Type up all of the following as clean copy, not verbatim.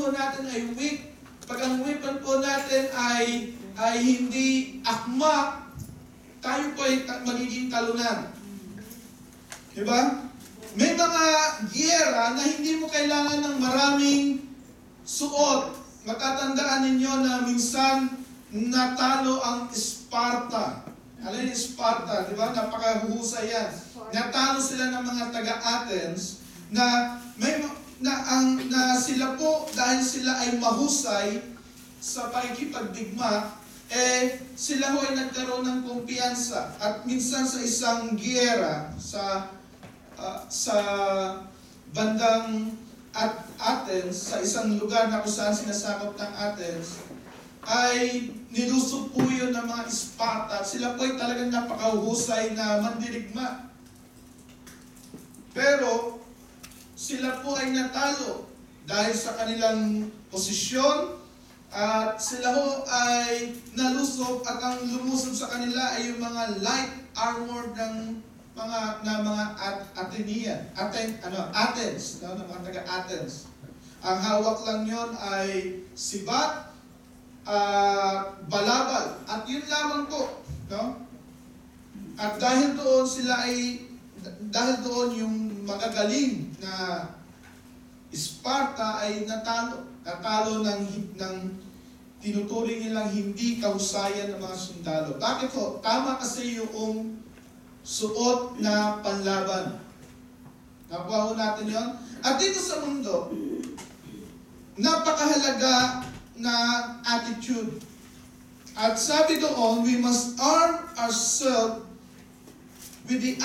ho natin ay weak, pag ang weapon po natin ay hindi akma, tayo po ay magiging talunan. Diba? May mga giyera na hindi mo kailangan ng maraming suot. Matatandaan ninyo na minsan natalo ang Sparta. Alam niyo Sparta, di ba? Napakahuhusay yan. Natalo sila ng mga taga-Athens na sila po, dahil sila ay mahusay sa pakikipagdigma, sila ho ay nagkaroon ng kumpiyansa. At minsan sa isang giyera, sa bandang Athens, sa isang lugar na kung saan sinasakop ng Athens, ay nilusob po yun ng mga Sparta. Sila po ay talagang napakahusay na mandirigma. Pero, sila po ay natalo dahil sa kanilang posisyon, at sila ho ay nalusob, at ang lumusob sa kanila ay yung mga light armor ng mga Athens, no, ng mga taga-Athens. Ang hawak lang yon ay sibat, balabal, at yun lamang po, no? At dahil doon yung magagaling na Sparta ay natalo ng tinuturing nilang hindi kahusayan ng mga sundalo. Bakit ho? Tama kasi yung suot na panlaban. Nakuha ho natin yon. At dito sa mundo, napakahalaga na attitude. At sabi doon, we must arm ourselves with the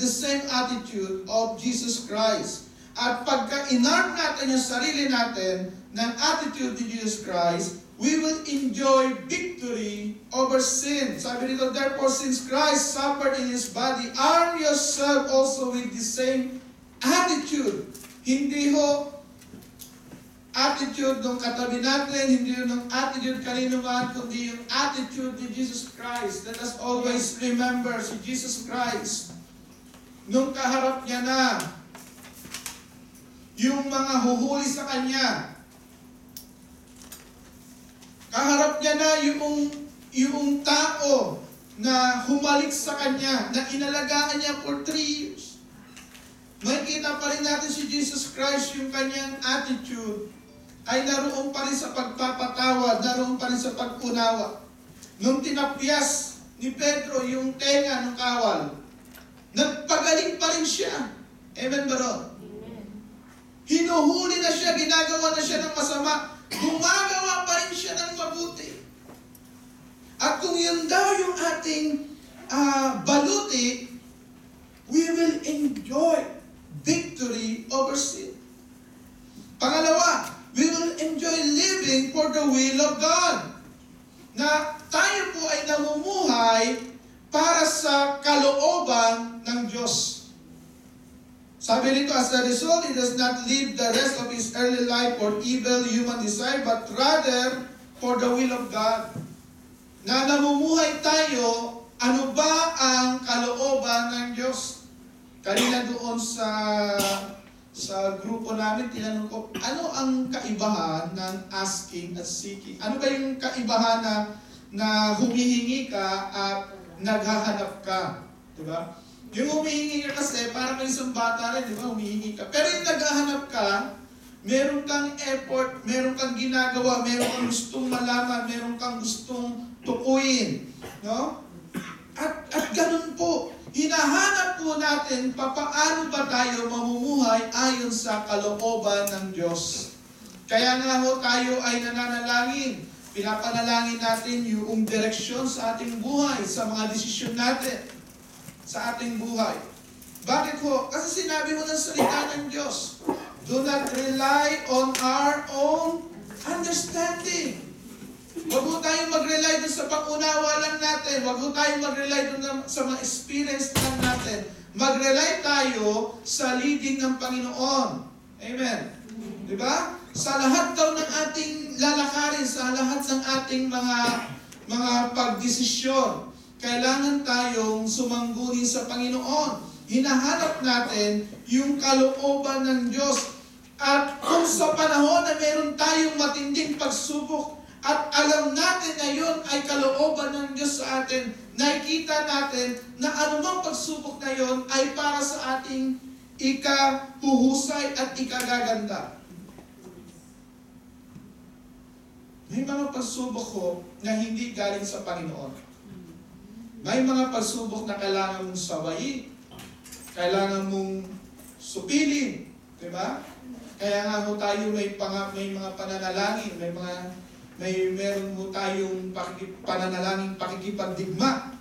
same attitude of Jesus Christ. At pagka inarm natin yung sarili natin ng attitude ni Jesus Christ, we will enjoy victory over sin. Sabi nito, therefore, since Christ suffered in His body, arm yourself also with the same attitude. Hindi ho attitude ng katabi natin, hindi yung attitude kanino man, kundi yung attitude ni Jesus Christ. Let us always remember si Jesus Christ. Nung kaharap niya na yung mga huhuli sa Kanya, kaharap niya na yung tao na humalik sa Kanya, na inalagaan niya for 3 years. Makikita pa rin natin si Jesus Christ, yung Kanyang attitude ay naroon pa rin sa pagpapatawad, naroon pa rin sa pag-unawa. Nung tinapyas ni Pedro yung tenga ng kawal, nagpagaling pa rin siya. Amen ba ron? Hinuhuli na siya, ginagawa na siya ng masama, gumagawa pa rin siya ng mabuti. At kung yun daw yung ating baluti, we will enjoy victory over sin. Pangalawa, we will enjoy living for the will of God. Na tayo po ay namumuhay para sa kalooban ng Diyos. Sabi nito, as a result, he does not live the rest of his early life for evil human desire, but rather for the will of God. Na namumuhay tayo, ano ba ang kalooban ng Diyos? Kanina doon sa grupo namin, tinanong ko, ano ang kaibahan ng asking at seeking? Ano ba yung kaibahan na humihingi ka at naghahanap ka? Diba? Yung humihingi ka kasi, parang may isang bata rin, di ba? Humihingi ka. Pero yung naghahanap ka, meron kang effort, meron kang ginagawa, meron kang gustong malaman, meron kang gustong tukuyin. No? At ganun po, hinahanap po natin papaano ba tayo mamumuhay ayon sa kalooban ng Diyos. Kaya nga ho tayo ay nananalangin. Pinapanalangin natin yung direksyon sa ating buhay, sa mga desisyon natin sa ating buhay. Bakit ho? Kasi sinabi mo ng salita ng Diyos, do not rely on our own understanding. Huwag mo tayong mag-rely dun sa pag-unawa lang natin. Huwag mo tayong mag-rely dun sa mga experience lang natin. Mag-rely tayo sa leading ng Panginoon. Amen. Diba? Sa lahat daw ng ating lalakarin, sa lahat ng ating mga pagdesisyon, kailangan tayong sumangguni sa Panginoon. Hinahanap natin yung kalooban ng Diyos. At kung sa panahon na meron tayong matinding pagsubok at alam natin na yun ay kalooban ng Diyos sa atin, nakikita natin na anumang pagsubok na yun ay para sa ating ikahuhusay at ikagaganda. May mga pagsubok ko na hindi galing sa Panginoon. May mga pagsubok na kailangan mong sawayin, kailangan mong supilin, di ba? Kaya nga ho tayo may mga pananalangin, meron ho tayong pananalangin pakikipagdigma.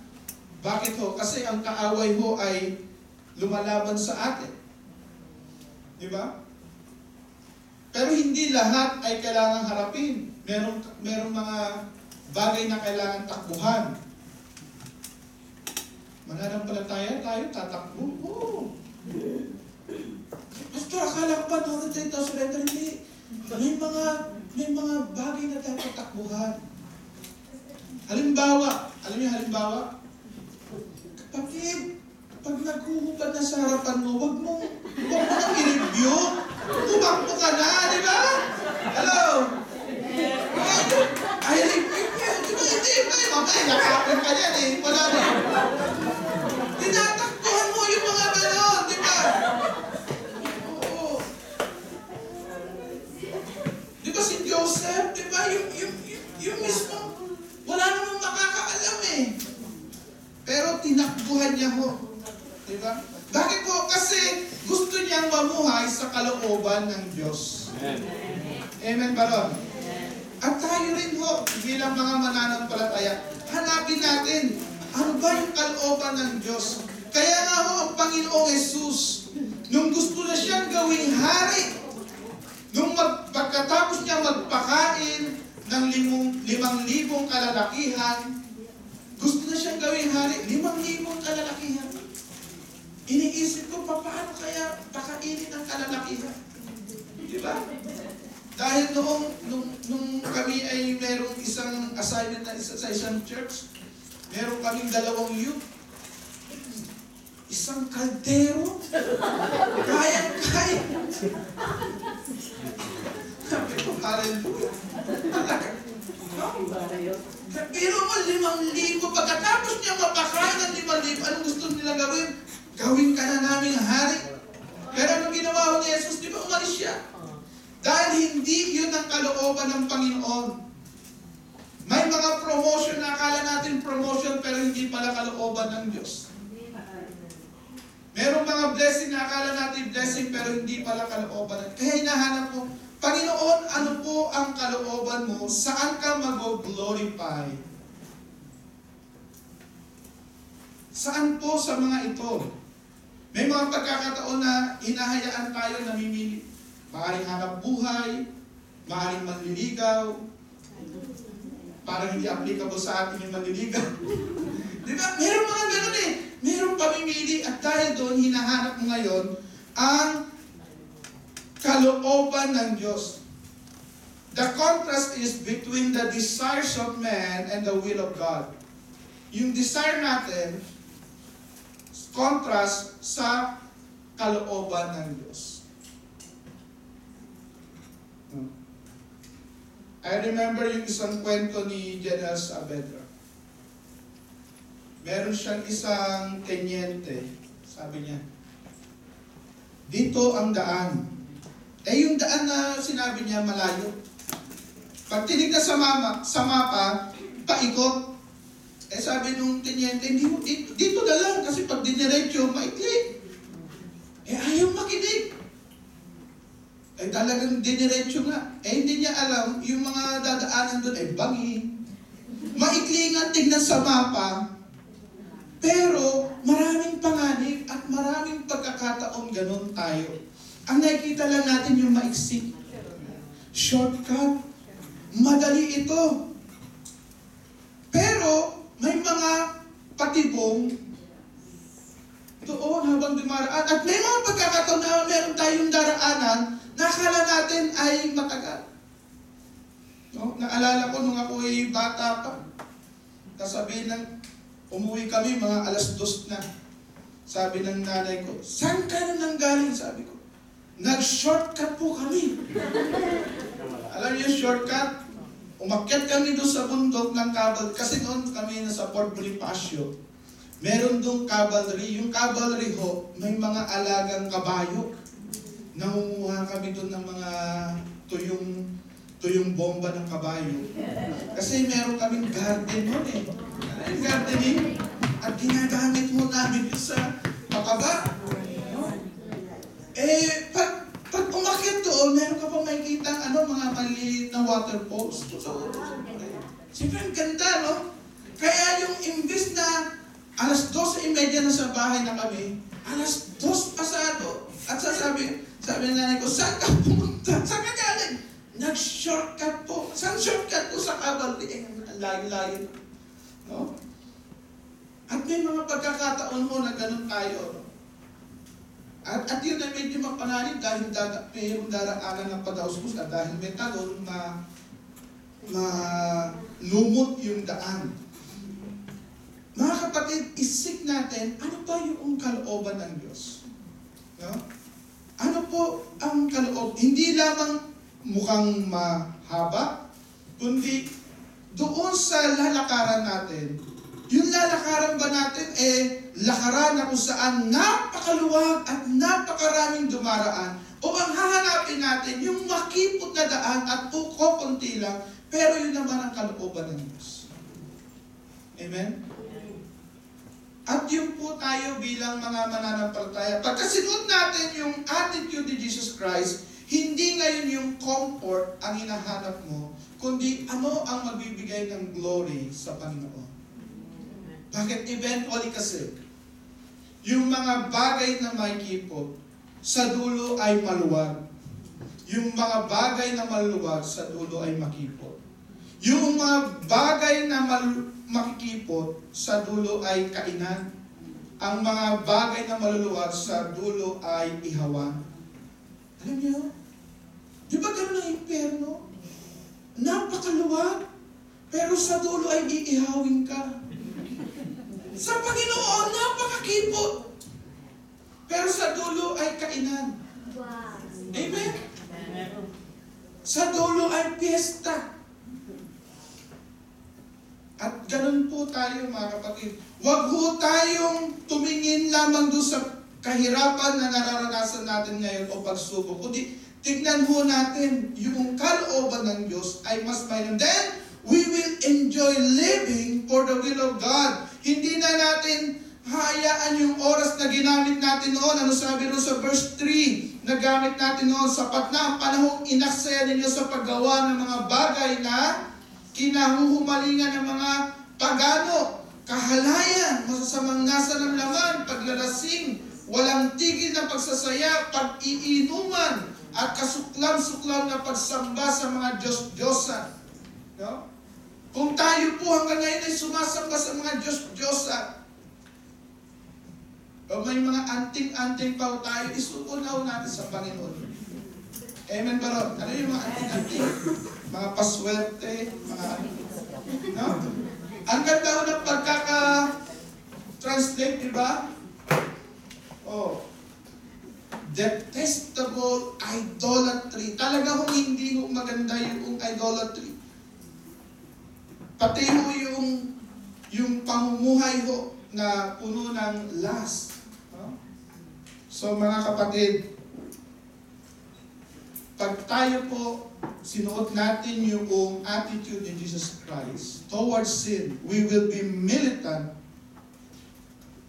Bakit ho? Kasi ang kaaway ho ay lumalaban sa atin. Di ba? Pero hindi lahat ay kailangang harapin. Merong mga bagay na kailangan takbuhan. Mananampalataya tayo, tatakbo. Oo. Pastor, akala ko ba noon dito surrender? Hindi. May mga bagay na dapat takbuhan. Halimbawa, alam niyo halimbawa? Pag naghuhubad na sa harapan mo, wag mo nang i-review. Tumakbo ka na, di ba? Hello? Ay, review. Di ba? Hindi. Mamaya, nakapin ka yan eh. Wala na. Tinatakbuhan mo yung mga ganon, di ba? Oo. Di ba si Joseph, di ba? Yung mismo, wala namang makakaalam eh. Pero tinakbuhan niya ho. Di ba? Bakit po? Kasi gusto niyang mamuhay sa kalooban ng Diyos. Amen ba ron? At tayo rin ho, bilang mga mananampalataya, hanapin natin, ano ba yung kalooban ng Diyos? Kaya nga ho, ang Panginoong Jesus, nung gusto na siyang gawing hari, nung pagkatapos niya magpakain ng 5,000 kalalakihan, gusto na siyang gawing hari, 5,000 kalalakihan. Iniisip ko, paano kaya pakainin ang kalalakihan? Di ba? Dahil nung kami ay merong isang assignment na sa isang church, meron kaming 2 youth. Isang kaldero. Kayang-kaya. Sabi ko, hallelujah. Pero mo 5,000. Pagkatapos niya mapakain ng 5,000, anong gusto nila gawin? Gawin ka na namin hari. Pero anong ginawa ni Jesus? Di ba umalis siya? Dahil hindi yun ang kalooban ng Panginoon. May mga promotion na akala natin promotion pero hindi pala kalooban ng Diyos. Merong mga blessing na akala natin blessing pero hindi pala kalooban. Kaya hinahanap mo, Panginoon, ano po ang kalooban mo? Saan ka mag-glorify? Saan po sa mga ito? May mga pagkakataon na hinahayaan tayo namimili. Maaring hanap buhay, maaring manliligaw, parang hindi applicable sa atin yung manliligaw. Di ba? Meron mga ganun eh. Meron pamimili at dahil doon, hinahanap mo ngayon ang kalooban ng Diyos. The contrast is between the desires of man and the will of God. Yung desire natin, contrast sa kalooban ng Diyos. I remember yung isang kwento ni General Saavedra. Meron siyang isang tenyente. Sabi niya, dito ang daan. Yung daan na sinabi niya malayo. Pag tinignan sa mapa, paikot. Sabi nung tenyente, dito na lang kasi pag diniretso, maikli. Ayaw makinig. Talagang diniretso nga. Hindi niya alam, yung mga dadaanan doon ay bangi. Maikli nga tignan sa mapa, pero maraming panganib at maraming pagkakataon ganun tayo. Ang nakikita lang natin yung maiksi. Shortcut. Madali ito. Pero may mga patibong doon habang dumaraan. At may mga pagkakataon na meron tayong daraanan na akala natin ay matagal. No? Naalala ko nung ako ay bata pa. Kasabihin ng, umuwi kami mga 2:00 na. Sabi ng nanay ko, saan ka na nanggaling? Sabi ko, Nag-shortcut po kami. Alam niyo yung shortcut? Umakyat kami doon sa bundok ng cavalry. Kasi noon kami nasa Fort Bonifacio. Meron doon cavalry. Yung cavalry ho, may mga alagang kabayo. Nangunguha kami doon ng mga tuyong bomba ng kabayo. Kasi meron kaming garden noon eh. Yung gardening. At ginagamit mo namin sa pakaba. Pag umakyat doon, meron ka pang makikita mga maliit na waterfalls. So, siyempre ang ganda, no? Kaya yung imbis na alas 12:30 na sa bahay na kami, alas 2 pasado. At sabi ng nanay ko, saan ka pumunta? Saan ka galing? Nag-shortcut po. Saan shortcut po? Sa cavalry? Layo-layo. No? At may mga pagkakataon mo na ganun tayo. At yun ay medyo mapanganib dahil mayroong daraanan ng padausbus na dahil may talon lumot yung daan. Mga kapatid, isik natin, ano ba yung kalooban ng Diyos? No? Ano po ang kaloob? Hindi lamang mukhang mahaba, kundi doon sa lalakaran natin. Yung lalakaran ba natin lakaran na kung saan napakaluwag at napakaraming dumaraan, o ang hahanapin natin yung makipot na daan at kukunti lang, pero yun naman ang kalooban ng Diyos. Amen? At yun po tayo bilang mga mananampalataya. Pagka sinuot natin yung attitude ni Jesus Christ, hindi ngayon yung comfort ang hinahanap mo, kundi ano ang magbibigay ng glory sa Panginoon. Bakit? Eventually kasi, yung mga bagay na may kipot, sa dulo ay maluwag. Yung mga bagay na maluwag, sa dulo ay makipot. Yung mga bagay na makikipot, sa dulo ay kainan. Ang mga bagay na maluluwag, sa dulo ay ihawan. Alam niyo? Di ba ganun ang impyerno? Napakaluwag, pero sa dulo ay iihawin ka. Sa Panginoon, napakakipot. Pero sa dulo ay kainan. Wow. Amen? Sa dulo ay piyesta. At ganun po tayo, mga kapatid. Huwag ho tayong tumingin lamang doon sa kahirapan na nararanasan natin ngayon o pagsubok. Kundi tignan ho natin yung kalooban ng Diyos ay mas mayroon. Then, we will enjoy living for the will of God. Hindi na natin hayaan yung oras na ginamit natin noon. Ano sabi rin sa verse 3? Nagamit natin noon, sapat na ang panahong inaksaya ninyo sa paggawa ng mga bagay na kinahuhumalingan ng mga pagano, kahalayan, masasamang nasa ng laman, paglalasing, walang tigil na pagsasaya, pag-iinuman, at kasuklam-suklam na pagsamba sa mga Diyos-Diyosan. No? Kung tayo po hanggang ngayon ay sumasamba sa mga Diyos-Diyosan, o may mga anting-anting pa tayo, isuunaw natin sa Panginoon. Amen ba ron? Ano yung mga anting-anting? Mga paswerte, mga ano? No? Ang ganda ho ng pagkaka-translate, di ba? Oh. Detestable idolatry. Talaga hong hindi ho maganda yung idolatry. Pati ho yung pamumuhay ho na puno ng lust. No? So mga kapatid, pag tayo po sinuot natin yung attitude ni Jesus Christ towards sin, we will be militant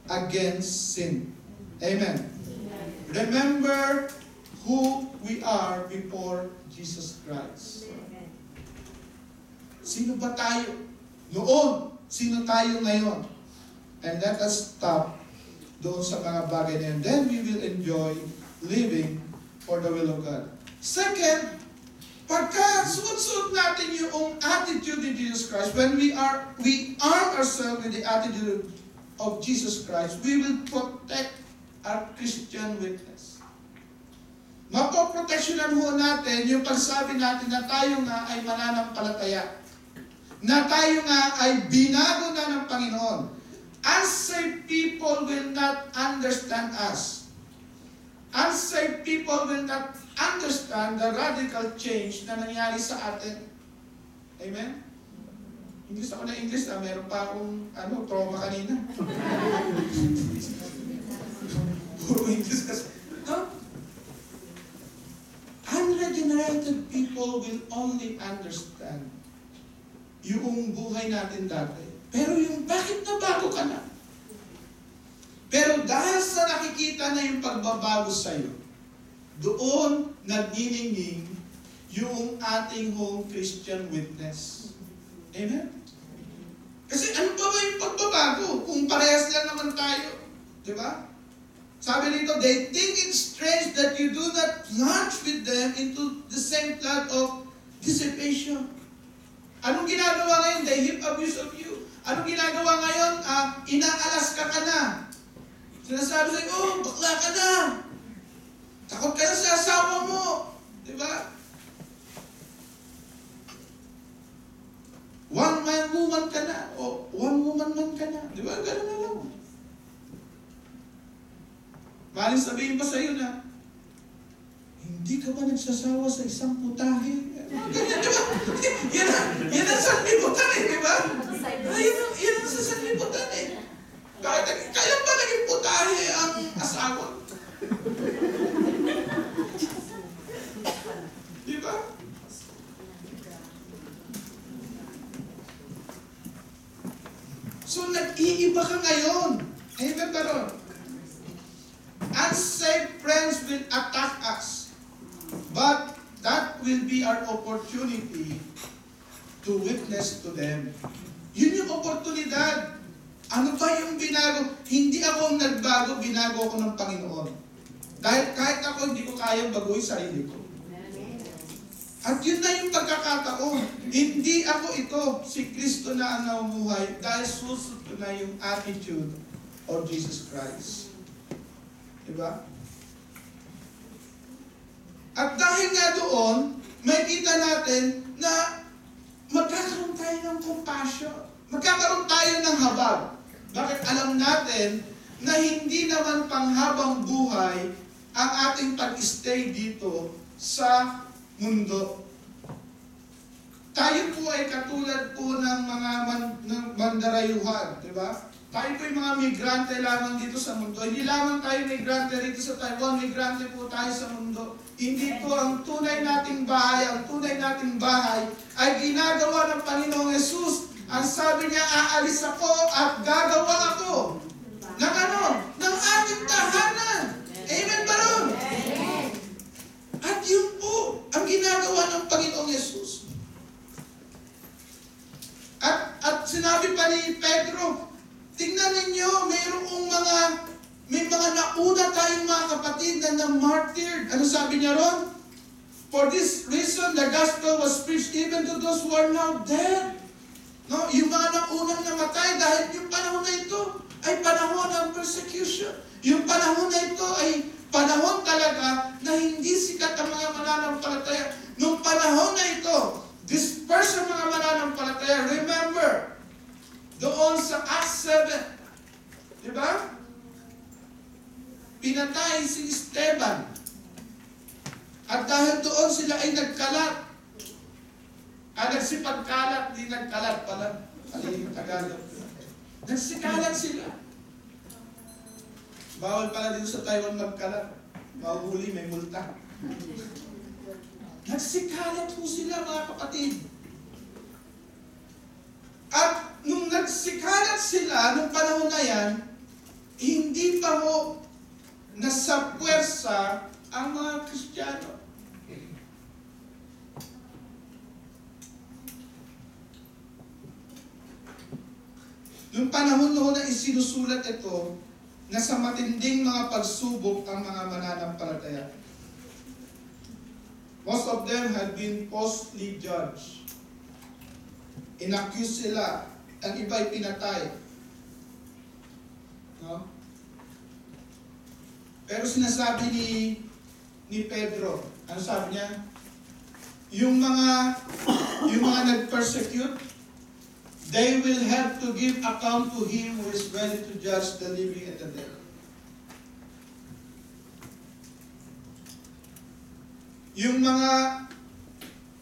against sin. Amen. Remember who we are before Jesus Christ. Sino ba tayo noon? Sino tayo ngayon? And let us stop doon sa mga bagay na yun. Then we will enjoy living for the will of God. Second, pagka suot-suot natin yung attitude ni Jesus Christ, when we arm ourselves with the attitude of Jesus Christ, we will protect our Christian witness. Mapoproteksyonan ho natin yung pagsabi natin na tayo nga ay mananampalataya, na tayo nga ay binago na ng Panginoon. Unsaved people will not understand us. Unsaved people will not understand the radical change na nangyari sa atin. Amen? English ako na English, meron pa akong trauma kanina. Puro English kasi. No? Unregenerated people will only understand yung buhay natin dati. Pero yung bakit nabago ka na? Pero dahil sa nakikita na yung pagbabago sa'yo, doon nagniningning yung ating home Christian witness. Amen? Kasi ano pa ba yung pagbabago kung parehas lang naman tayo? Diba? Sabi dito, they think it's strange that you do not plunge with them into the same flood of dissipation. Anong ginagawa ngayon? They heap abuse of you. Anong ginagawa ngayon? Inaalas ka na. Sinasabi sa'yo, oh, bakla ka na. Takot ka na sa asawa mo. Diba? One man woman ka na. O one woman man ka na. Diba? Ganun na lang. Maling sabihin pa sa'yo na, hindi ka ba nagsasawa sa isang putahe? Ganyan, di ba? Yan ang sanlibutan eh, di ba? Yan ang sa sanlibutan eh. Kaya ba naging putahe ang asawa? Di ba? So nag-iiba ka ngayon. Amen ba ron? Unsaved friends will attack us. But that will be our opportunity to witness to them. Yun yung oportunidad. Ano ba yung binago? Hindi ako nagbago, binago ako ng Panginoon. Dahil kahit ako hindi ko kayang baguhin sarili ko. At yun na yung pagkakataon. Hindi ako ito, si Kristo na ang namumuhay dahil susot ko na yung attitude of Jesus Christ. Diba? At dahil nga doon, may kita natin na magkakaroon tayo ng compassion. Magkakaroon tayo ng habag. Bakit alam natin na hindi naman panghabang buhay ang ating pag-stay dito sa mundo. Tayo po ay katulad po ng mga mandarayuhan, di ba? Tayo po yung mga migrante lamang dito sa mundo. Hindi lamang tayo migrante rito sa Taiwan, migrante po tayo sa mundo. Hindi po ang tunay nating bahay ay ginagawa ng Panginoong Yesus. Ang sabi niya, aalis ako at gagawa ako ng ano? Ng ating tahanan. Amen ba ron? At yun po ang ginagawa ng Panginoong Yesus. At sinabi pa ni Pedro, tingnan ninyo, may mga nauna tayong mga kapatid na na-martyred. Ano sabi niya ron? For this reason, the gospel was preached even to those who are now dead. No, yung mga naunang namatay dahil yung panahon na ito ay panahon ng persecution. Yung panahon na ito ay panahon talaga na hindi sikat ang mga mananampalataya. Nung panahon na ito, disperse ang mga mananampalataya. Remember, doon sa Acts 7, di ba? Pinatay si Esteban. At dahil doon sila ay nagkalat. Nagsipagkalat, di nagkalat pala. Alin yung Tagalog. Nagsikalat sila. Bawal pala dito sa Taiwan magkalat. Mahuhuli, may multa. Nagsikalat po sila mga kapatid. At nung nagsikalat sila, nung panahon na yan, hindi pa ho nasa puwersa ang mga Kristiyano. Nung panahon noon na isinusulat ito, nasa matinding mga pagsubok ang mga mananampalataya. Most of them had been falsely judged. Inaccuse sila, ang iba'y pinatay. No? Pero sinasabi ni Pedro, ano sabi niya? Yung mga nag-persecute, they will have to give account to Him who is ready to judge the living and the dead. yung mga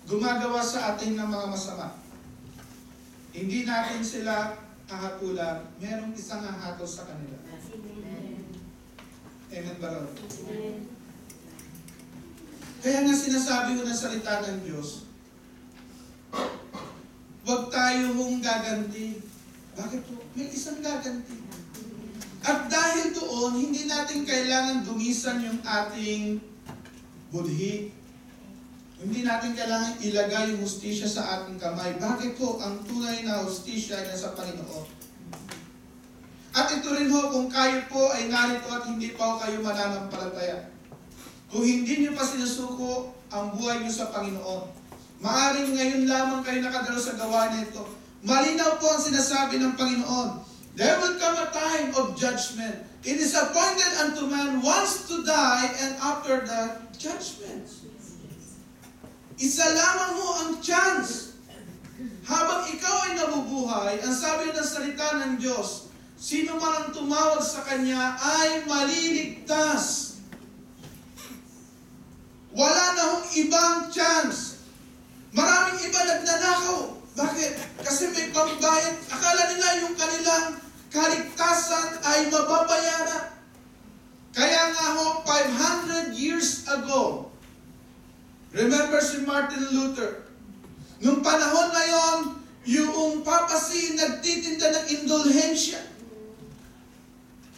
gumagawa sa atin ng mga masama, hindi natin sila hahatulan, merong isang hahatol sa kanila. Amen ba Lord? Kaya nga sinasabi ko ng salita ng Diyos, huwag tayo hong gaganti. Bakit po? May isang gaganti. At dahil doon, hindi natin kailangan dumisan yung ating budhi. Hindi natin kailangan ilagay yung hustisya sa ating kamay. Bakit po? Ang tunay na hustisya ay nasa Panginoon. At ito rin ho, kung kayo po ay narito at hindi pa kayo mananampalataya. Kung hindi niyo pa sinusuko ang buhay niyo sa Panginoon, maaaring ngayon lamang kayo nakadalo sa gawa nito. Malinaw po ang sinasabi ng Panginoon. There will come a time of judgment. It is appointed unto man once to die, and after that, judgment. Isa lamang ho ang chance. Habang ikaw ay nabubuhay, ang sabi ng salita ng Diyos, sino man ang tumawag sa Kanya ay maliligtas. Wala na hong ibang chance. Maraming iba nagnanakaw. Bakit? Kasi may pambayad. Akala nila yung kanilang kaligtasan ay mababayaran. Kaya nga ho, 500 years ago, remember si Martin Luther, nung panahon na yon, yung papasi nagtitinda ng indulhensya.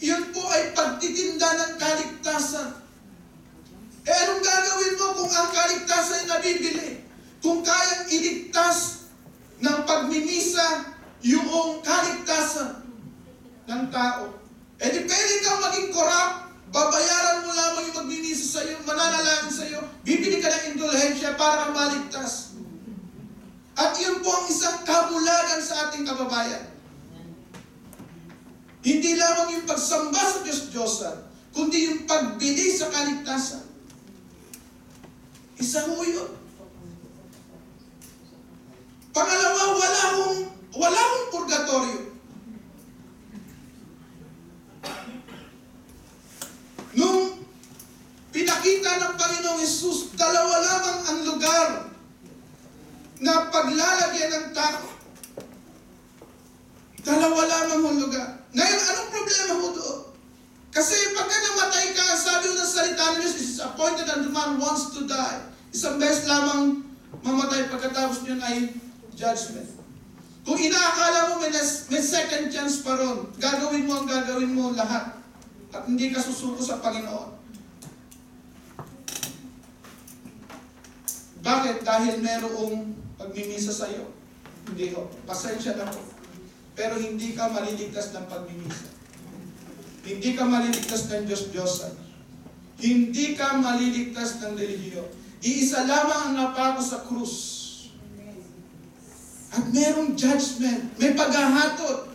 Yun po ay pagtitinda ng kaligtasan. Eh anong gagawin mo kung ang kaligtasan ay nabibili? Kung kayang iligtas ng pagmimisa yung kaligtasan ng tao. Eh di pwede kang maging corrupt, babayaran mo lamang yung magmimisa sa iyo, mananalangin sa iyo, bibili ka ng indulhensya para maligtas. At yun po ang isang kabulagan sa ating kababayan. Hindi lamang yung pagsamba sa Diyos-Diyosan, kundi yung pagbili sa kaligtasan. Isa ho yun. Pangalawa, wala hong purgatorio. Nung pinakita ng Panginoong Hesus, dalawa lamang ang lugar na paglalagyan ng tao. Dalawa lamang ang lugar. Ngayon, anong problema mo doon? Kasi pagka namatay ka, sabi ng salita ng Diyos, it is appointed unto man wants to die. Isang beses lamang mamatay, pagkatapos niyon ay judgment. Kung inaakala mo may second chance pa ron, gagawin mo ang gagawin mo lahat. At hindi ka susuko sa Panginoon. Bakit? Dahil merong pagmimisa sa iyo. Hindi ho. Pasensya na po. Pero hindi ka maliligtas ng pagmimisa. Hindi ka maliligtas ng Diyos-Diyosan. Hindi ka maliligtas ng relihiyon. Iisa lamang ang napako sa krus. At merong judgment. May paghahatol.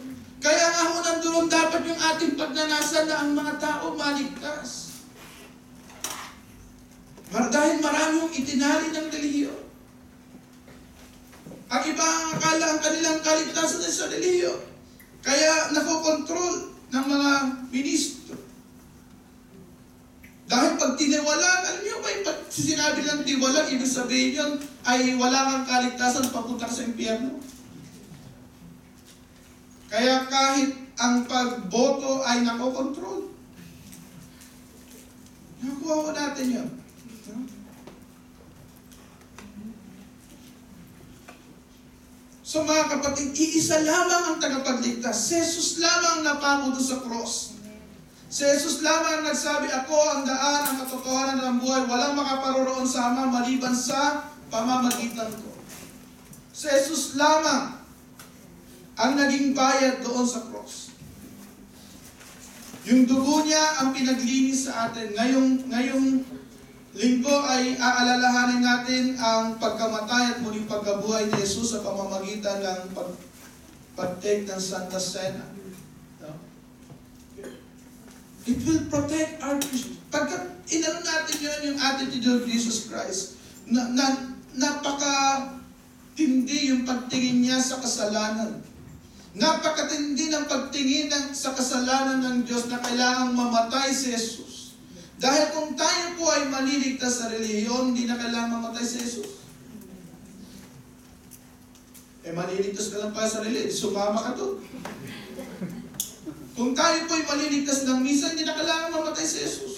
Kaya nga ho nandoon dapat yung ating pagnanasa na ang mga tao maligtas. Dahil marami yung itinali ng relihiyon. Ang iba ang akala ang kanilang kaligtasan sa relihiyon. Kaya nakokontrol ng mga ministro. Dahil pag tiniwala, alam niyo ba, pag sinabi lang tiwala, ibig sabihin yun ay wala kang kaligtasan, papunta ka sa impyerno. Kaya kahit ang pagboto ay nakokontrol. Nakuha ko natin yun. So mga kapatid, iisa lamang ang tagapagligtas. Si Jesus lamang napako doon sa cross. Si Jesus lamang ang nagsabi, ako ang daan, ang katotohanan ng buhay. Walang makaparoroon sa Ama maliban sa pamamagitan ko. Si Jesus lamang ang naging bayad doon sa cross. Yung dugo niya ang pinaglinis sa atin. Ngayong linggo ay aalalahanin natin ang pagkamatay at muling pagkabuhay ni Jesus sa pamamagitan ng pag-take ng Santa Cena. No? It will protect our Christian. Pagka inano natin yun, yung attitude of Jesus Christ, napaka-tindi yung pagtingin niya sa kasalanan. Napakatindi ng pagtingin sa kasalanan ng Diyos na kailangang mamatay si Jesus. Dahil kung tayo po ay maliligtas sa relihiyon, hindi na kailangan mamatay si Jesus. Maliligtas ka lang pa sa relihiyon, sumama ka to. Kung tayo po ay maliligtas ng misa, hindi na kailangan mamatay si Jesus.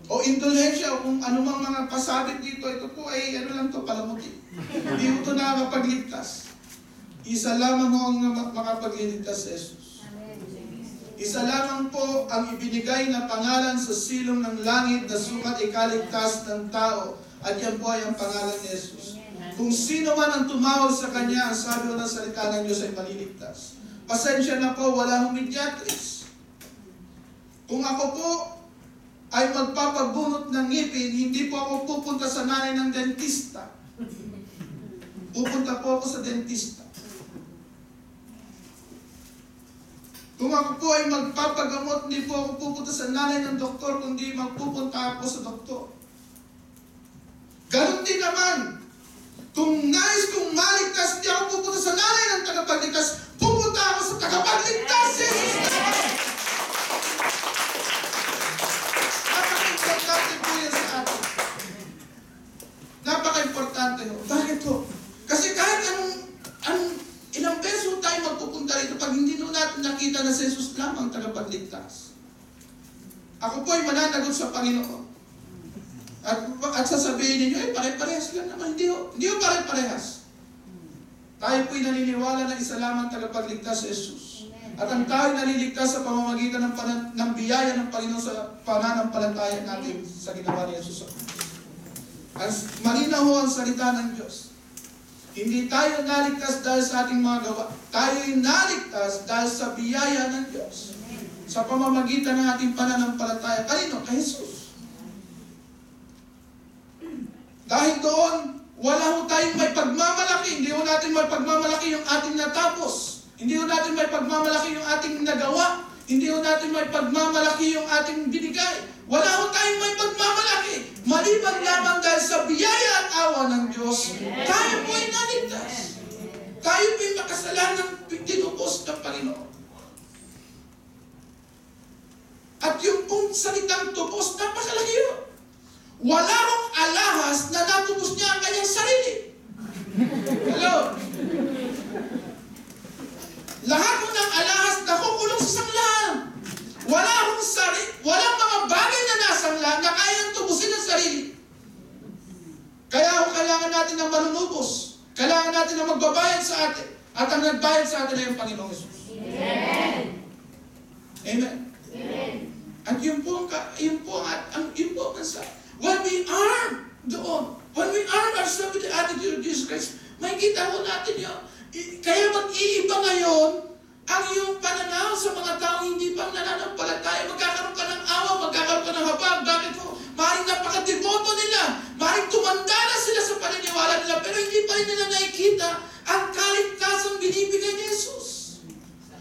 O indulhensya, o kung anumang mga pasabit dito, ito po ay ano lang to, palamuti. Hindi mo ito nakakapagligtas. Isa lamang ho ang makapagliligtas sa Jesus. Isa lamang po ang ibinigay na pangalan sa silong ng langit na sukat ikaligtas ng tao. At yan po ay ang pangalan ni Jesus. Kung sino man ang tumawag sa Kanya, ang sabi ko ng salita ng Diyos ay maliligtas. Pasensya na po, wala akong mediatrix. Kung ako po ay magpapabunot ng ngipin, hindi po ako pupunta sa nanay ng dentista. Pupunta po ako sa dentista. Kung ako po ay magpapagamot, hindi po ako pupunta sa nanay ng doktor, kundi magpupunta ako sa doktor. Ganon din naman. Kung nais kong maligtas, hindi ako pupunta sa nanay ng tagapagligtas, pupunta ako sa tagapagligtas, Jesus Christ! Napaka-importante po yan sa atin. Napaka-importante ho. Bakit ho? Kasi kahit ilang beso tayo magpupunta rito pag hindi nyo natin nakita na si Jesus lamang tagapagligtas. Ako po ay mananagot sa Panginoon. At sasabihin ninyo, pare-parehas lang naman. Hindi ho pare-parehas. Tayo po'y naniniwala na isa lamang tagapagligtas sa Jesus. At ang tayo naliligtas sa pamamagitan ng biyaya ng Panginoon sa pananampalataya natin sa ginawa ni Jesus. Malinaw ho ang salita ng Diyos. Hindi tayo naligtas dahil sa ating mga gawa. Tayo'y naligtas dahil sa biyaya ng Diyos. Sa pamamagitan ng ating pananampalataya. Kanino? Kay Jesus. Dahil doon, wala ho tayong may pagmamalaki. Hindi ho natin may pagmamalaki yung ating natapos. Hindi ho natin may pagmamalaki yung ating nagawa. Hindi ho natin may pagmamalaki yung ating binigay. Wala ho tayong may pagmamalaki. Maliban lamang dahil sa biyaya at awa ng Diyos, tayo po ay naligtas. Tayo po ay makasalanang tinupos ng Panginoon. At yung pong salitang tupos, napakalaki yun. Wala hong alahas na natupos niya ang kanyang sarili. Hello? Lahat mo ng alahas nakukulong sa sanglaan. Walang mga bagay na nasanglaan na kayang tubusin ang sarili. Kaya kailangan natin ng manunubos. Kailangan natin ng magbabayad sa atin. At ang nagbayad sa atin ay ang Panginoong Jesus. Amen. Amen. Amen. At yun po ang mensahe. When we are doon, when we are ourselves with the attitude of Jesus Christ, may kita ho natin yun. Kaya mag-iiba ngayon ang iyong pananaw sa mga taong hindi pa nananampalataya. Magkakaroon ka ng awa, magkakaroon ka ng habag. Bakit po? Maring napakadeboto nila. Maring tumanda na sila sa paniniwala nila, pero hindi pa rin nila nakikita ang kaligtasang binibigay ni Jesus.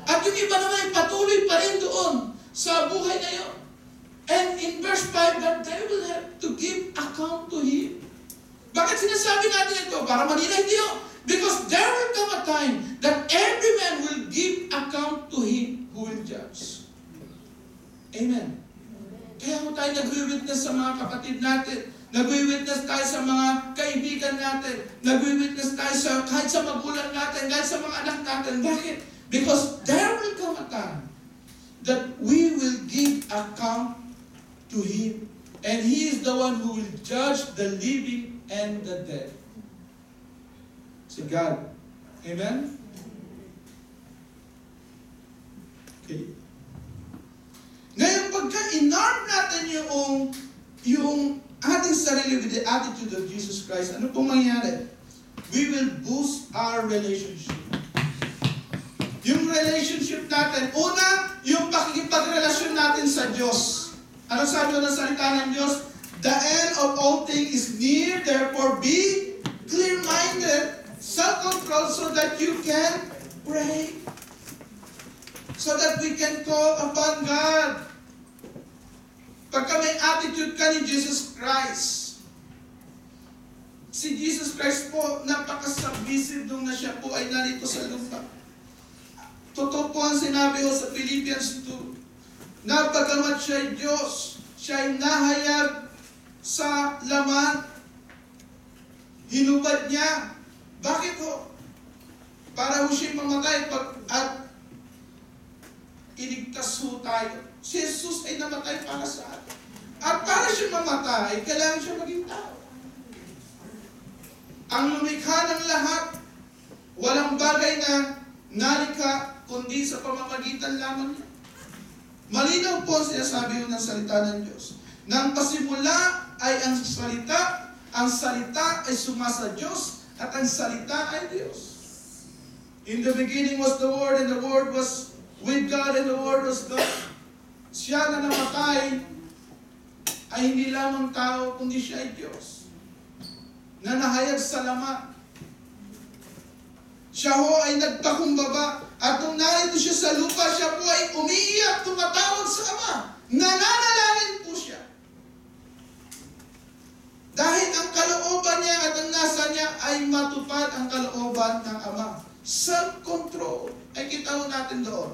At yung iba naman ay patuloy pa rin doon sa buhay na yun. And in verse 5, that they will have to give account to Him. Bakit sinasabi natin ito? Para manila hindi yun. Because there will come a time that every man will give account to Him who will judge. Amen. Kaya kung tayo nag-witness sa mga kapatid natin, nag-witness tayo sa mga kaibigan natin, nag-witness tayo kahit sa magulang natin, kahit sa mga anak natin. Bakit? Because there will come a time that we will give account to Him. And He is the one who will judge the living and the dead. Si God. Amen? Okay. Ngayon, pagka in-arm natin yung ating sarili with the attitude of Jesus Christ, ano pong mangyayari? We will boost our relationship. Yung relationship natin, una, yung pakikipagrelasyon natin sa Diyos. Ano sabi ng salita ng Diyos? The end of all things is near, therefore be clear-minded, self-control, so that you can pray. So that we can call upon God. Pagka may attitude ka ni Jesus Christ, si Jesus Christ po, napaka-submissive nung na siya po ay narito sa lupa. Totoo po ang sinabi ko sa Philippians 2. na bagamat siya'y Diyos, siya'y nahayag sa laman, hinubad niya. Bakit ho? Para ho siya'y mamatay at iligtas ho tayo. Si Jesus ay namatay para sa atin. At para siya mamatay, kailangan siya maging tao. Ang lumikha ng lahat, walang bagay na nalikha, kundi sa pamamagitan lamang niya. Malinaw po sinasabi ng salita ng Diyos. Nang pasimula ay ang salita ay sumasa Diyos, at ang salita ay Diyos. In the beginning was the Word, and the Word was with God, and the Word was God. Siya na namatay ay hindi lamang tao, kundi siya ay Diyos, na nahayag sa laman. Siya ho ay nagpakumbaba, at nung narito siya sa lupa, siya po ay umiiyak, tumatawag sa Ama. Nananalangin po siya. Dahil ang kalooban niya at ang nasa niya ay matupad ang kalooban ng Ama. Self-control. Ay kita ho natin doon.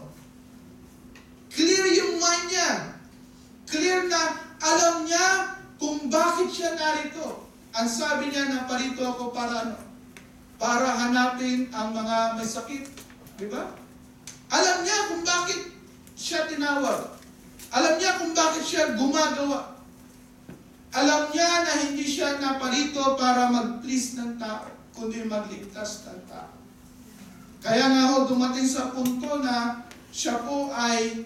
Clear yung mind niya. Clear na alam niya kung bakit siya narito. Ang sabi niya na parito ako para ano? Para hanapin ang mga may sakit. Di ba? Alam niya kung bakit siya tinawag. Alam niya kung bakit siya gumagawa. Alam niya na hindi siya naparito para mag-please ng tao, kundi magligtas ng tao. Kaya nga ho, dumating sa punto na siya po ay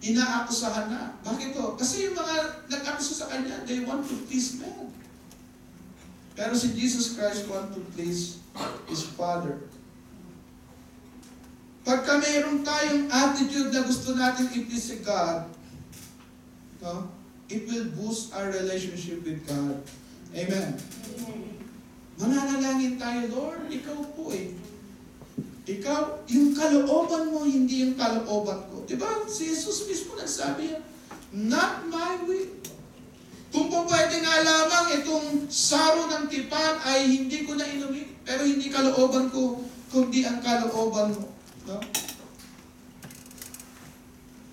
inaakusahan na. Bakit ho? Kasi yung mga nag-akusa sa kanya, they want to please men. Pero si Jesus Christ want to please His Father. Pagka mayroon tayong attitude na gusto natin i-please si God, no, it will boost our relationship with God. Amen. Mananalangin tayo, Lord, ikaw po eh. Ikaw, yung kalooban mo, hindi yung kalooban ko. Diba? Si Jesus mismo nagsabi, not my will. Kung po pwede nga lamang itong saro ng tipan ay hindi ko na inumin, pero hindi kalooban ko, kundi ang kalooban mo. No?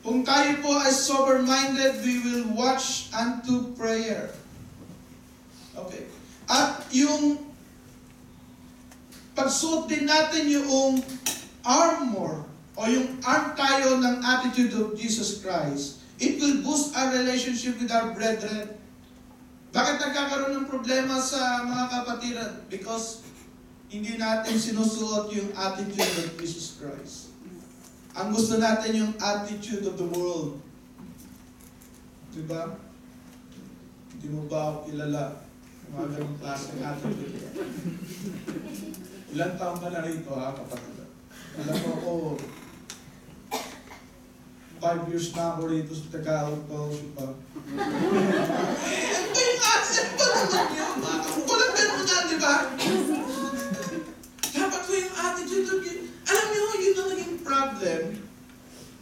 Kung tayo po ay sober-minded, we will watch unto prayer. Okay. At yung pagsuot din natin yung armor o yung arm tayo ng attitude of Jesus Christ, it will boost our relationship with our brethren. Bakit nagkakaroon ng problema sa mga kapatiran? Because hindi natin sinusuot yung attitude of Jesus Christ. Ang gusto natin yung attitude of the world. Diba? Hindi mo ba ako kilala? Mga ganong klase ng attitude. Ilang taon ka na rito, ha, kapatid? Alam mo ako, 5 years na ako rito sa Tagalog Fellowship pa. Ano ba yung attitude pa naman yun? Walang ganun na, di ba? Dapat ko yung attitude of you. Alam niyo, yun ang naging problem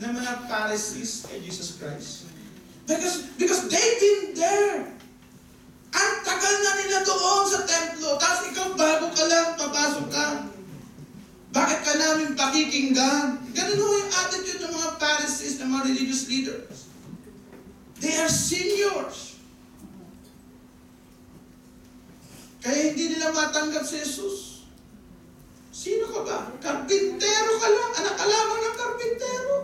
ng mga Pharisees kay Jesus Christ. Because they've been there. Ang tagal na nila doon sa templo, tapos ikaw bago ka lang, papasok ka. Bakit ka namin pakikinggan? Ganun ho yung attitude ng mga Pharisees, ng mga religious leaders. They are seniors. Kaya hindi nila matanggap si Jesus. Sino ka ba? Karpintero ka lang. Anak ka lamang ng karpintero.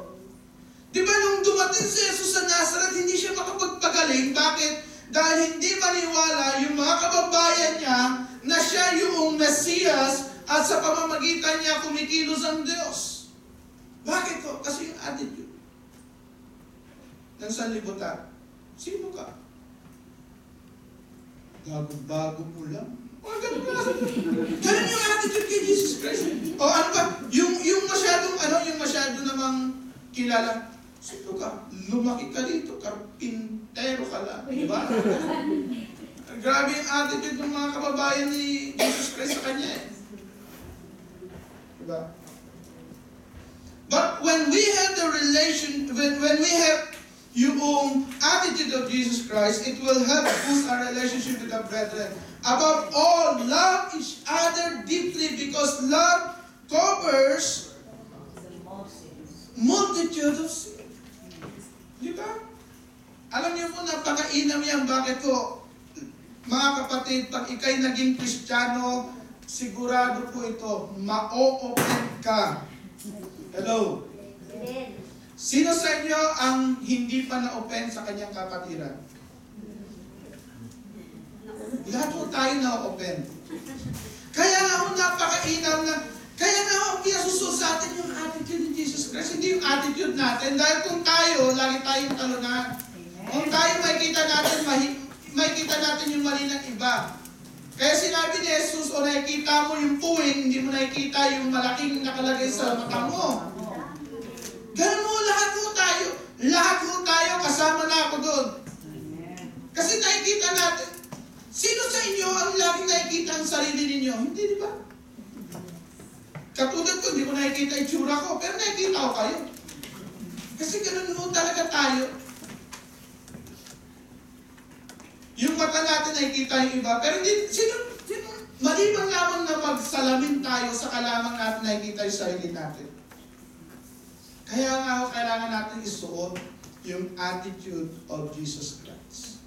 Di ba nung dumating si Jesus sa Nazareth, hindi siya makapagpagaling? Bakit? Dahil hindi maniwala yung mga kababayan niya na siya yung Mesiyas at sa pamamagitan niya kumikilos ang Diyos. Bakit to? Kasi yung attitude ng sanlibutan. Sino ka? Bago mo lang. Ganun yung attitude kay Jesus Christ. O ano ba? Yung masyado namang kilala. Sino ka? Lumaki ka dito, karpintero ka lang. Diba? Grabe yung attitude ng mga kababayan ni Jesus Christ sa kanya eh. Diba? But when we have the when we have yung attitude of Jesus Christ, it will help boost our relationship with our brethren. Above all, love each other deeply because love covers multitude of sin. Alam niyo po, napakainam yan. Bakit po? Mga kapatid, pag ikay naging Kristiyano, sigurado po ito, ma-o-open ka. Hello? Sino sa inyo ang hindi pa na-open sa kanyang kapatiran? Lahat po tayo na-open. Kaya nga ho, napakainaw na, kaya nga ho, pinasusunod sa atin yung attitude ni Jesus Christ, hindi yung attitude natin. Dahil kung tayo, lagi tayong talunan. Kung tayo makikita natin yung mali ng iba. Kaya sinabi ni Jesus, o nakikita mo yung puwing, hindi mo nakikita yung malaking nakalagay sa mata mo. Ganun mo, lahat mo tayo. Lahat mo tayo, kasama na ako doon. Kasi nakikita natin, sino sa inyo ang laging nakikita ang sarili ninyo? Hindi, di ba? Katulad ko, hindi ko nakikita yung tsura ko, pero nakikita ko kayo. Kasi ganun mo talaga tayo. Yung mata natin nakikita yung iba, pero hindi, maliban lamang na magsalamin tayo sa kalamang natin nakikita yung sarili natin. Kaya nga ho, kailangan natin isuot yung attitude of Jesus Christ.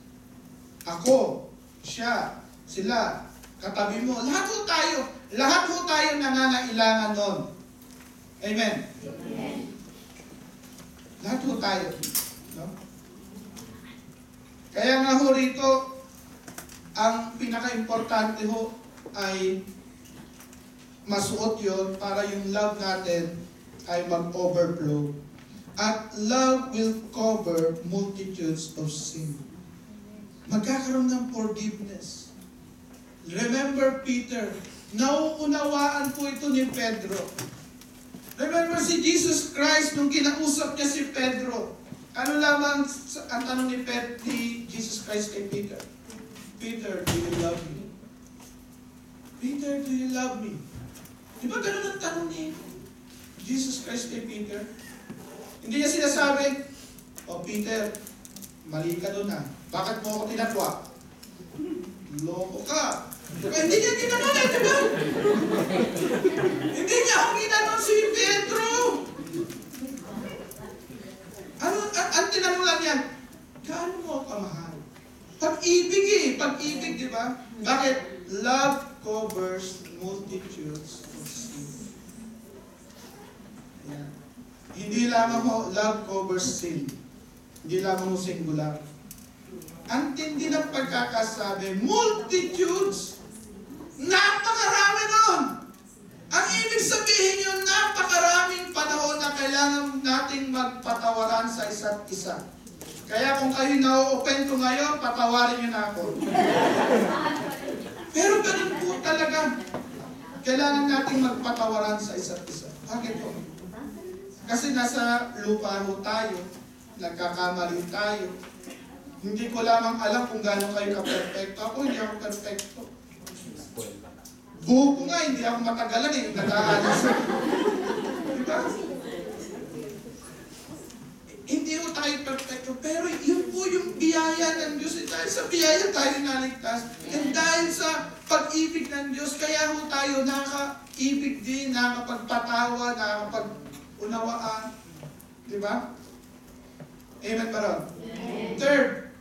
Ako, siya, sila, katabi mo, lahat ho tayo nangangailangan nun. Amen? Amen. Lahat ho tayo. No? Kaya nga ho rito, ang pinaka-importante ho ay masuot yon para yung love natin ay mag-overflow. At love will cover multitudes of sin. Magkakaroon ng forgiveness. Remember Peter, nauunawaan po ito ni Pedro. Remember si Jesus Christ nung kinausap niya si Pedro. Ano lamang ang tanong ni Jesus Christ kay Peter? Peter, do you love me? Peter, do you love me? Di ba ganun ang tanong ni Jesus Christ kay Peter? Hindi niya sinasabi, "Oh Peter, mali ka doon ha. Bakit mo ako tinatwa?" Loko ka. Hindi niya ginanon eh, di ba? Hindi niya ako ginanon si Pedro. Ang tinanong lang yan, gaano mo ako kamahal? Pag-ibig eh, pag-ibig, di ba? Bakit? Love covers multitudes of sin. Yan. Hindi lamang ho, love covers sin. Hindi lamang ho singular. Ang tindi ng pagkakasabi, multitudes, napakarami nun. Ang ibig sabihin yun, napakaraming panahon na kailangan nating magpatawaran sa isa't isa. Kaya kung kayo na-open ko ngayon, patawarin nyo na ako. Pero ganun po talaga. Kailangan nating magpatawaran sa isa't isa. Bakit po? Kasi nasa lupa ho tayo, nagkakamali tayo. Hindi ko lamang alam kung gaano kayo ka-perfecto. Ako, hindi ako perfecto. Buho ko nga, hindi ako matagalan eh. Nag-aalis. Diba? Hindi ko tayo perfecto. Pero yun po yung biyaya ng Diyos. Dahil sa biyaya tayo naligtas. And dahil sa pag-ibig ng Diyos, kaya ho tayo nakaka-ibig din, nakakapagpatawa, nakakapag-unawaan. Diba? Amen ba ron? Third,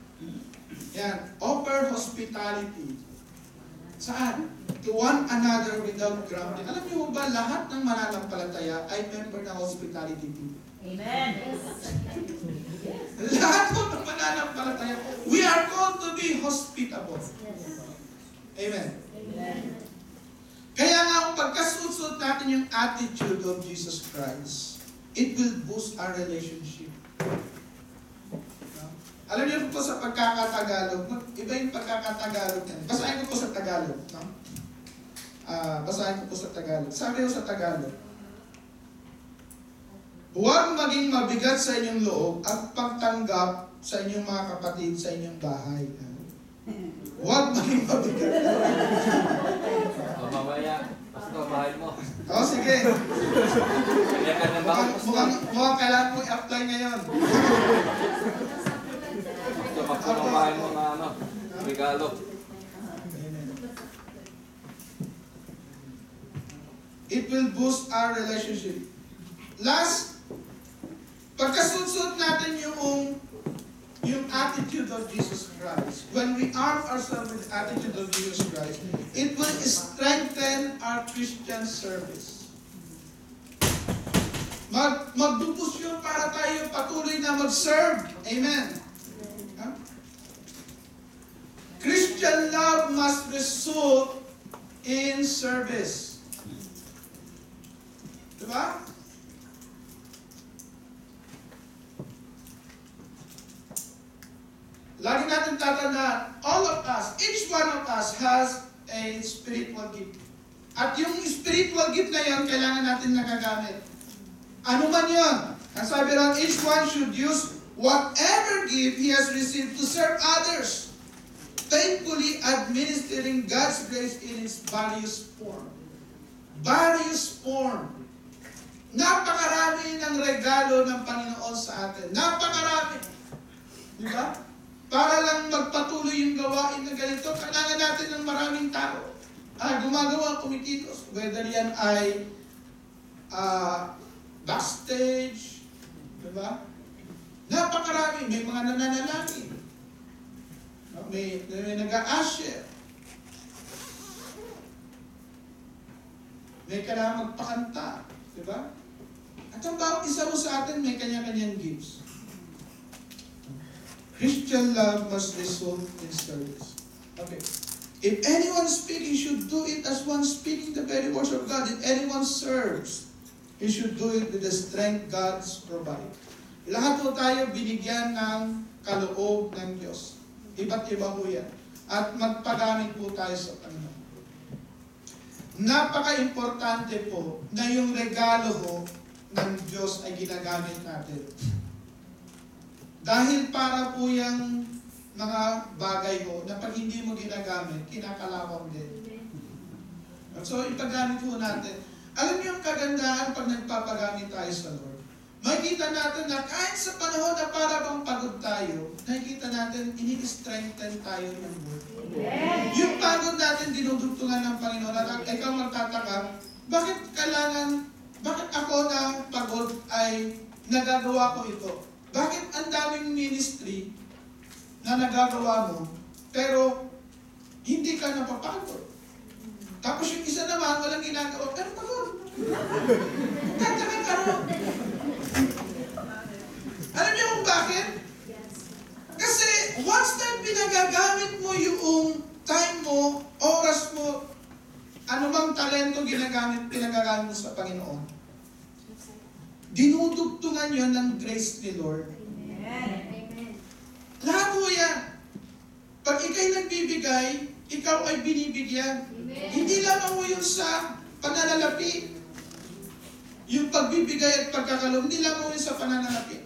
yan, offer hospitality. Saan? To one another without grumbling. Alam niyo ba, lahat ng mananampalataya ay member ng hospitality team. Amen. Lahat po ng mananampalataya, we are called to be hospitable. Amen. Amen. Kaya nga, kung pagkasusunod natin yung attitude of Jesus Christ, it will boost our relationship. Alam niyo po sa pagkakatagalog, iba yung pagkakatagalog yan. Basahin ko po sa Tagalog. No? Basahin ko po sa Tagalog. Sabi ko sa Tagalog, huwag maging mabigat sa inyong loob at pagtanggap sa inyong mga kapatid sa inyong bahay. Huwag maging mabigat. Mamaya, basta bahay mo. Sige. Kaya ka ng bahay mo. Mukhang kailangan mo i-apply ngayon. Basta bahay mo na regalo. It will boost our relationship. Last, pagkasusunod natin yung attitude of Jesus Christ, when we arm ourselves with the attitude of Jesus Christ, it will strengthen our Christian service. Magbubukas yun para tayo patuloy na mag-serve. Amen. Huh? Christian love must result in service. Diba? Lagi natin tatandaan, all of us, each one of us has a spiritual gift. At yung spiritual gift na yun, kailangan natin nagagamit. Ano man yun? Ang sabi ron, each one should use whatever gift he has received to serve others, faithfully administering God's grace in its various form. Various form. Napakarami ng regalo ng Panginoon sa atin. Napakarami. Di ba? Para lang magpatuloy yung gawain na ganito, kailangan natin ng maraming tao. Gumagawa, kumikilos. Whether yan ay backstage, diba? Napakarami. May mga nananalangin. May nag-a-usher. May kailangan magpakanta. Diba? At ang bawat isa mo sa atin may kanya-kanyang gifts. Christian love must result in service. Okay. If anyone speaking, should do it as one speaking the very words of God. If anyone serves, he should do it with the strength God's provide. Lahat po tayo binigyan ng kaloob ng Diyos. Iba't iba po yan. At magpagamit po tayo sa Panginoon. Napaka-importante po na yung regalo ho ng Diyos ay ginagamit natin. Dahil para po yung mga bagay ho na pag hindi mo ginagamit, kinakalawang din. So, ipagamit po natin. Alam niyo yung kagandahan pag nagpapagamit tayo sa Lord. Makikita natin na kahit sa panahon na para bang pagod tayo, nakikita natin, ini-strengthen tayo ng Lord. Yung pagod natin, dinudugtungan ng Panginoon. At ikaw magtataka, bakit ako na pagod ay nagagawa ko ito? Bakit ang daming ministry na nagagawa mo, pero hindi ka napapagod? Tapos yung isa naman, walang ginagawa, pero pagod. Tataka ka ro. Alam niyo kung bakit? Kasi once na pinagagamit mo yung time mo, oras mo, anumang talento pinagamit mo sa Panginoon, dinudugtungan yun ng grace ni Lord. Amen. Lahat mo yan. Pag ikaw'y nagbibigay, ikaw ay binibigyan. Amen. Hindi lamang mo yun sa pananalapi. Yung pagbibigay at pagkakaloob, hindi lamang mo yun sa pananalapi.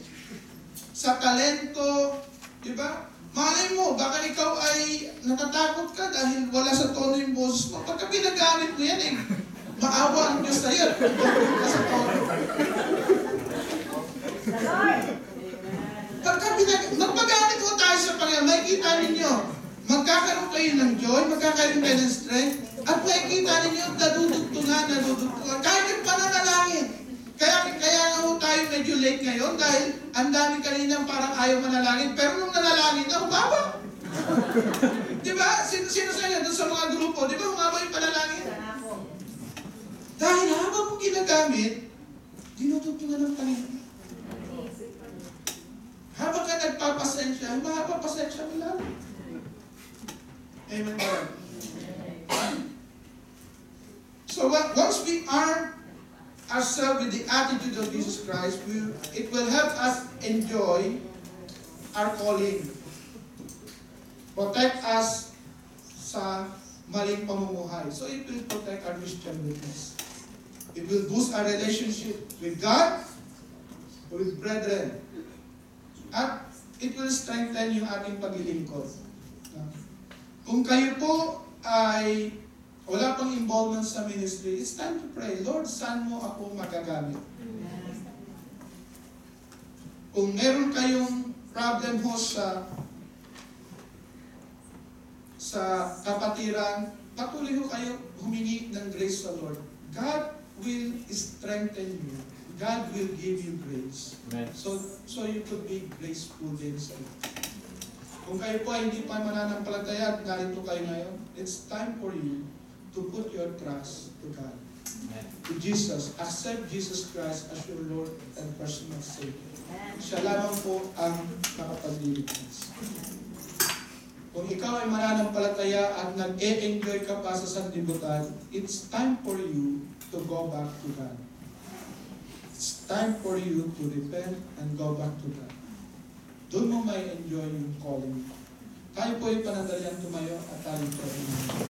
Sa talento, di ba? Malay mo, baka ikaw ay natatakot ka dahil wala sa tono yung boses mo. Pagka pinagamit mo yan, maawa ang Diyos na yun. Sa tono. Magpagamit ko tayo sa Panginoon, makikita ninyo, magkakaroon kayo ng joy, magkakaroon kayo ng strength, at makikita ninyo, nadudugtungan. Kahit yung pananalangin. Kaya nga ho tayo medyo late ngayon dahil ang dami kaninang parang ayaw manalangin, pero nung nanalangin na, humaba. Di ba? Sino sa inyo doon sa mga grupo, di ba humaba yung panalangin? Dahil habang mong ginagamit, dinutugtungan ng Panginoon. Habang ka nagpapasensya, mahaba pasensya mo lang. Amen. So once we arm ourselves with the attitude of Jesus Christ, it will help us enjoy our calling. Protect us sa maling pamumuhay. So it will protect our Christian witness. It will boost our relationship with God, with brethren. At it will strengthen yung ating paglilingkod. Kung kayo po ay wala pang involvement sa ministry, it's time to pray, Lord, saan mo ako magagamit? Kung meron kayong problem ho sa kapatiran, patuloy ho kayo humingi ng grace sa Lord. God will strengthen you. God will give you grace. Amen. So you could be graceful din sa iyo. Kung kayo po ay hindi pa mananampalataya at narito kayo ngayon, it's time for you to put your trust to God. To Jesus. Accept Jesus Christ as your Lord and personal Savior. Siya lamang po ang nakapagligtas. Kung ikaw ay mananampalataya at nag-e-enjoy ka pa sa sanlibutan, it's time for you to go back to God. It's time for you to repent and go back to God. Doon mo may enjoy yung calling. Tayo po ay panandalian tumayo at tayo po ay